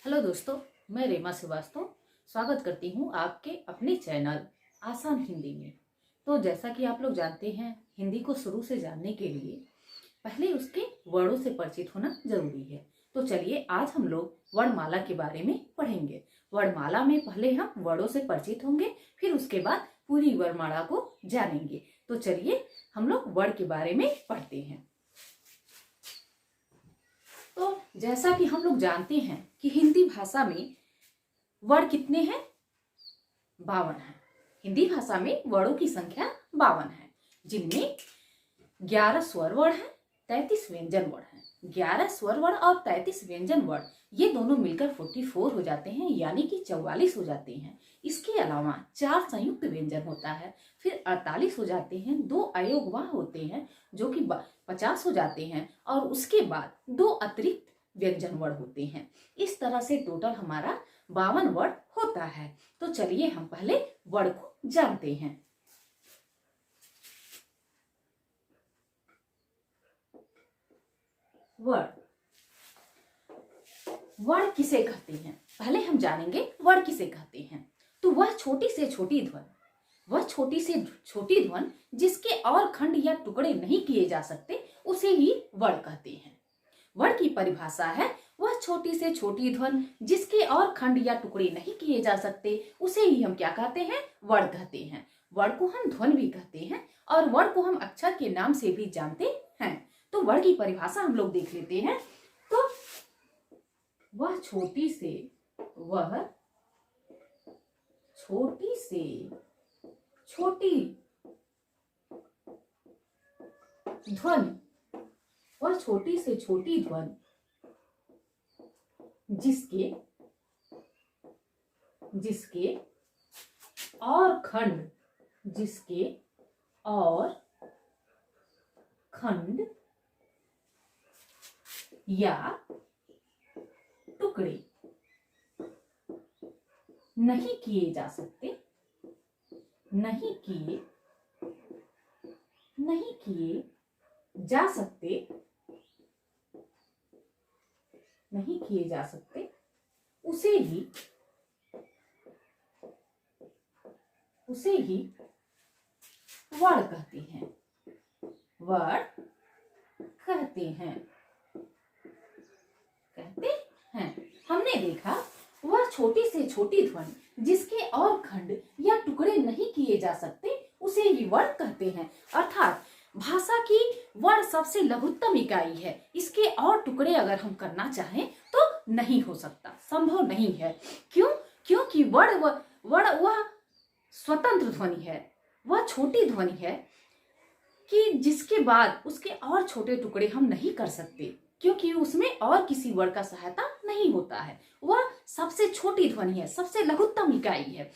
Hello दोस्तों, मैं रेमा श्रीवास्तव स्वागत करती हूँ आपके अपने चैनल आसान हिंदी में। तो जैसा कि आप लोग जानते हैं, हिंदी को शुरू से जानने के लिए पहले उसके वर्णों से परिचित होना जरूरी है। तो चलिए आज हम लोग वर्णमाला के बारे में पढ़ेंगे। वर्णमाला में पहले हम वर्णों से परिचित होंगे, फिर उसके बाद पूरी वर्णमाला को जानेंगे। तो चलिए हम लोग वर्ण के बारे में पढ़ते हैं। तो जैसा कि हम लोग जानते हैं कि हिंदी भाषा में वर्ण कितने हैं? 52 है। हिंदी भाषा में वर्णों की संख्या 52 है, जिनमें 11 स्वर वर्ण है, 33 व्यंजन वर्ण है। 11 स्वर वर्ण और 33 व्यंजन वर्ण ये दोनों मिलकर 44 हो जाते हैं, यानी कि 44 हो जाते हैं। इसके अलावा 4 संयुक्त व्यंजन होता है, फिर 48 हो जाते हैं, 2 अयोगवाह होते हैं जो कि 50 हो जाते हैं, और उसके बाद 2 अतिरिक्त व्यंजन वर्ण होते हैं। इस तरह से टोटल हमारा 52 वर्ण होता है। तो चलिए हम पहले वर्ण को जानते हैं। वर्ण किसे कहते हैं? पहले हम जानेंगे वर्ण किसे कहते हैं। तो वह छोटी से छोटी ध्वनि जिसके और खंड या टुकड़े नहीं किए जा सकते, उसे ही वर्ण कहते हैं। वर्ण की परिभाषा है, वह छोटी से छोटी ध्वनि जिसके और खंड या टुकड़े नहीं किए जा सकते, उसे ही हम क्या कहते हैं? वर्ण कहते हैं। वर्ण को हम ध्वनि भी कहते हैं और वर्ण को हम अक्षर के नाम से भी जानते हैं। तो वर्ण की परिभाषा हम लोग देख लेते हैं। तो वह छोटी से छोटी ध्वनि, वह छोटी से छोटी ध्वनि जिसके और खंड या टुकड़े नहीं किए जा सकते, नहीं किए जा सकते, उसे ही वर्ण कहते हैं। हमने देखा, वह छोटी से छोटी ध्वनि जिसके और खंड या टुकड़े नहीं किए जा सकते, उसे ही वर्ण कहते हैं। अर्थात भाषा की वर्ण सबसे लघुत्तम इकाई है। इसके और टुकड़े अगर हम करना चाहें तो नहीं हो सकता, संभव नहीं है। क्यों? क्योंकि वर्ण वह स्वतंत्र ध्वनि है, वह छोटी ध्वनि है कि जिसके बाद उसके और छोटे टुकड़े हम नहीं कर सकते, क्योंकि उसमें और किसी वर्ण का सहायता नहीं होता है। वह सबसे छोटी ध्वनि है, सबसे लघुत्तम इकाई है।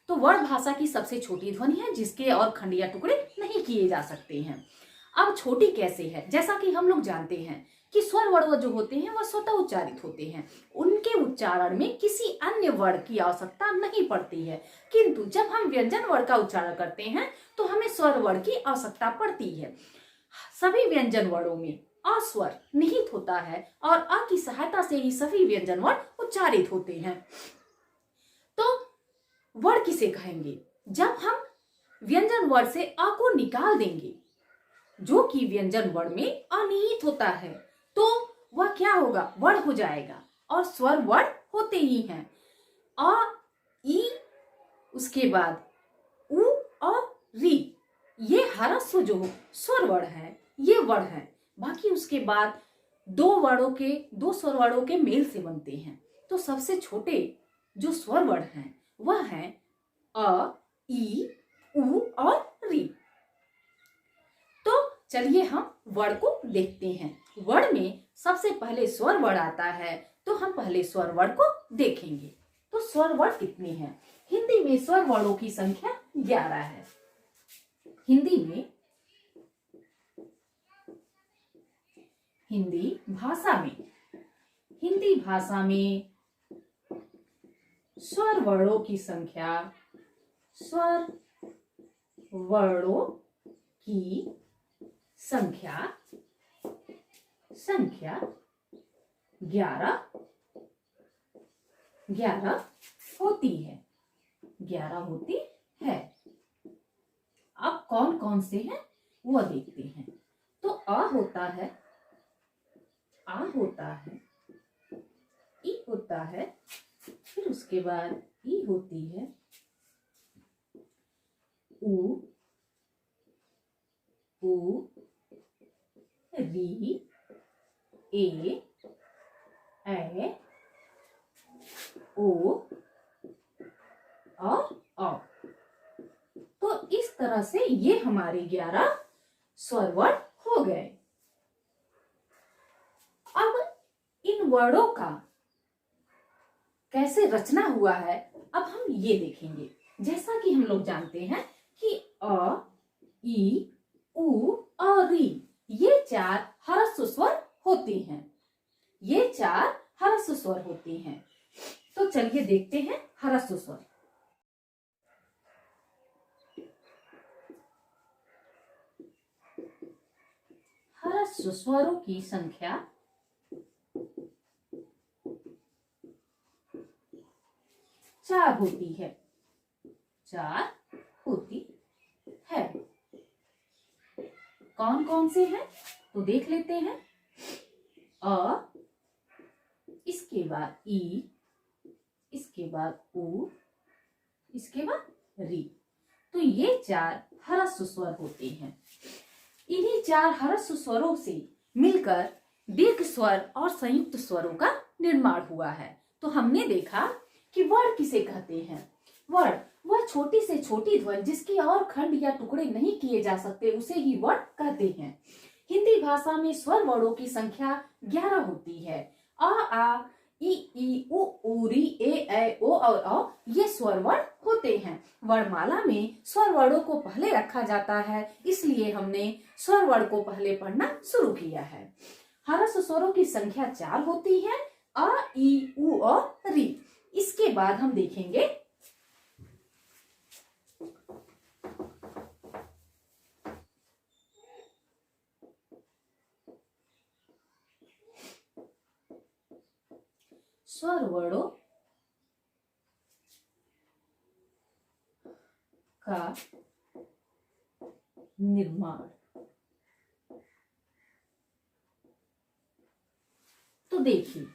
तो वर्ण भाषा की सबसे छोटी ध्वनि है जिसके और खंड या टुकड़े नहीं किए जा सकते हैं। अब छोटी कैसे है? जैसा कि हम लोग जानते हैं कि स्वर वर्ण जो होते हैं वह स्वतः उच्चारित होते हैं, उनके उच्चारण में किसी अन्य वर्ण की आवश्यकता नहीं पड़ती है। किंतु जब हम व्यंजन वर्ण का उच्चारण करते हैं तो हमें स्वर वर्ण की आवश्यकता पड़ती है। सभी व्यंजन वर्णों में अ स्वर निहित होता है और अ की सहायता से ही सभी व्यंजन वर्ण उच्चारित होते हैं। तो वर्ण किसे कहेंगे? जब हम व्यंजन वर्ण से अ को निकाल देंगे, जो कि व्यंजन वर्ण में अनिहित होता है, तो वह क्या होगा? वर्ण हो जाएगा। और स्वर वर्ण होते ही हैं अ, ई, उसके बाद उ और री। ये ह्रस्व जो स्वर वर्ण है, ये वर्ण है। बाकी उसके बाद दो स्वर वर्णों के मेल से बनते हैं। तो सबसे छोटे जो स्वर वर्ण हैं वह है अ, ई, उ और री। तो चलिए हम वर्ण को देखते हैं। वर्ण में सबसे पहले स्वर वर्ण आता है, तो हम पहले स्वर वर्ण को देखेंगे। तो स्वर वर्ण कितने हैं? हिंदी में स्वर वर्णों की संख्या 11 है। हिंदी भाषा में स्वर वर्णों की संख्या 11 11 होती है, 11 होती है। अब कौन कौन से हैं वो देखते हैं। तो आ होता है, आ होता है, ई होता है, फिर उसके बाद ई होती है, ऊ, ऊ, री, ए, ओ और औ। तो इस तरह से ये हमारे 11 स्वर वर्ण हो गए। अब इन वर्णों का कैसे रचना हुआ है अब हम ये देखेंगे। जैसा कि हम लोग जानते हैं कि अ, ई, उ और री ये 4 ह्रस्व स्वर होते हैं, ये 4 ह्रस्व स्वर होते हैं। तो चलिए देखते हैं ह्रस्व स्वर। ह्रस्व स्वरों की संख्या 4 होती है, 4 होती है। कौन कौन से हैं तो देख लेते हैं। अ, इसके बाद ई, इसके बाद उ, इसके बाद री। तो ये 4 ह्रस्व स्वर होते हैं। इन्हीं 4 ह्रस्व स्वरों से मिलकर दीर्घ स्वर और संयुक्त स्वरों का निर्माण हुआ है। तो हमने देखा कि वर्ण किसे कहते हैं। वर्ण वह छोटी से छोटी ध्वनि जिसके और खंड या टुकड़े नहीं किए जा सकते उसे ही वर्ण कहते हैं। हिंदी भाषा में स्वर वर्णों की संख्या 11 होती है। आ, ई, उ, री, ए, ओ और औ ये स्वर वर्ण होते हैं। वर्णमाला में स्वर वर्णों को पहले रखा जाता है, इसलिए हमने स्वर वर्ण को पहले पढ़ना शुरू किया है। ह्रस्व स्वरों की संख्या 4 होती है, आ, ई, उ और री। इसके बाद हम देखेंगे स्वर वर्णों का निर्माण। तो देखिए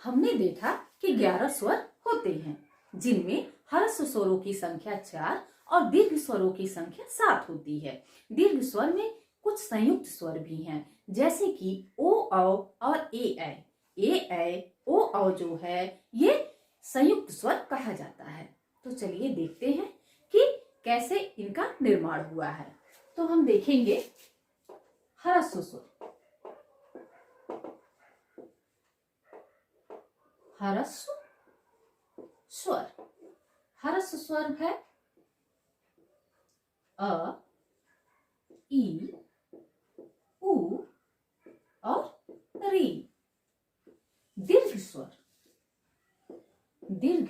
हमने देखा कि 11 स्वर होते हैं जिनमें ह्रस्व स्वरों की संख्या 4 और दीर्घ स्वरों की संख्या 7 होती है। दीर्घ स्वर में कुछ संयुक्त स्वर भी हैं, जैसे कि ओ, औ और ए, ओ, औ जो है ये संयुक्त स्वर कहा जाता है। तो चलिए देखते हैं कि कैसे इनका निर्माण हुआ है। तो हम देखेंगे ह्रस्व स्वर। ह्रस्व स्वर, ह्रस्व स्वर है अ, ई, उ और री। दीर्घ स्वर, दीर्घ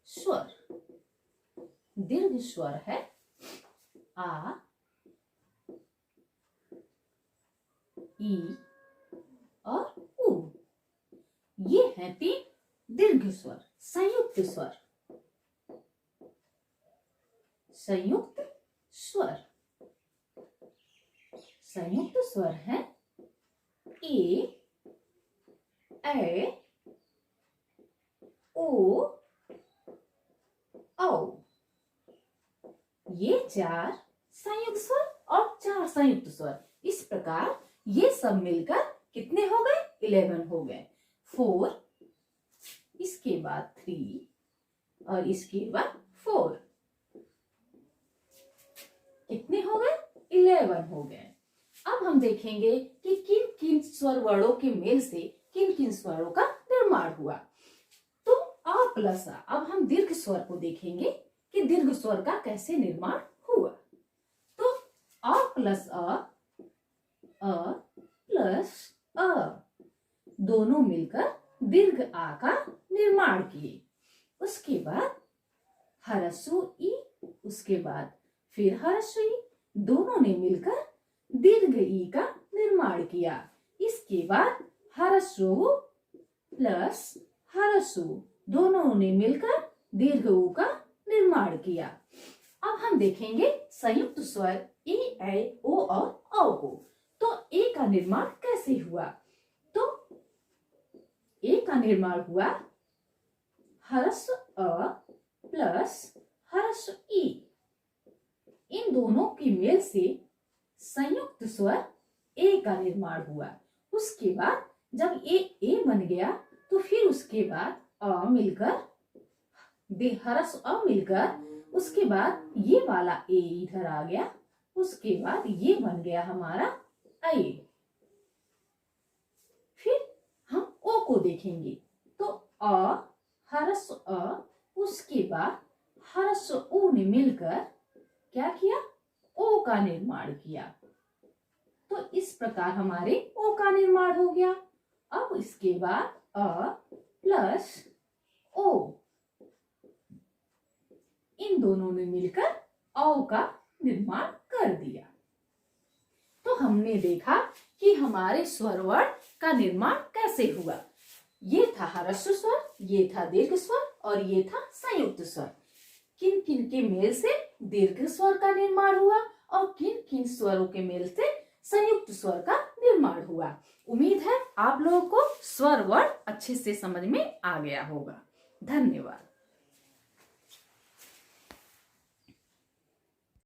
स्वर, दीर्घ स्वर है आ, ई और उ। ये है 3 दीर्घ स्वर। संयुक्त स्वर, संयुक्त स्वर, संयुक्त स्वर है ए, ओ, औ। ये 4 संयुक्त स्वर और 4 संयुक्त स्वर। इस प्रकार ये सब मिलकर कितने हो गए? 11 हो गए। 4, इसके बाद 3 और इसके बाद 4, कितने हो गए? 11 हो गए। अब हम देखेंगे कि किन किन स्वर वर्णों के मेल से किन किन स्वरों का निर्माण हुआ। तो आ प्लस आ। अब हम दीर्घ स्वर को देखेंगे कि दीर्घ स्वर का कैसे निर्माण हुआ। तो आ प्लस अ प्लस अ दोनों मिलकर दीर्घ आ का निर्माण किए। उसके बाद ह्रस्व ई, उसके बाद फिर ह्रस्व ई, दोनों ने मिलकर दीर्घ ई का निर्माण किया। इसके बाद ह्रस्व प्लस ह्रस्व दोनों ने मिलकर दीर्घ ऊ का निर्माण किया। अब हम देखेंगे संयुक्त स्वर ए, ऐ, ओ और औ को। तो ए का निर्माण कैसे हुआ? तो ए का निर्माण हुआ ह्रस्व अ प्लस ह्रस्व ई। इन दोनों के मेल से संयुक्त स्वर ए का निर्माण हुआ। उसके बाद जब ए बन गया तो फिर उसके बाद अ मिलकर ह्रस्व अ मिलकर उसके बाद ये वाला ए इधर आ गया, उसके बाद ये बन गया हमारा ऐ। फिर हम ओ को देखेंगे तो अ ह्रस्व अ, उसके बाद ह्रस्व उ ने मिलकर क्या किया? ओ का निर्माण किया। तो इस प्रकार हमारे ओ का निर्माण हो गया। अब इसके बाद अ प्लस ओ, इन दोनों ने मिलकर औ का निर्माण कर दिया। तो हमने देखा कि हमारे स्वर वर्ण का निर्माण कैसे हुआ। ये था ह्रस्व स्वर, ये था दीर्घ स्वर और ये था संयुक्त स्वर। किन किन के मेल से दीर्घ स्वर का निर्माण हुआ और किन किन स्वरों के मेल से संयुक्त स्वर का निर्माण हुआ। उम्मीद है आप लोगों को स्वर वर्ण अच्छे से समझ में आ गया होगा। धन्यवाद।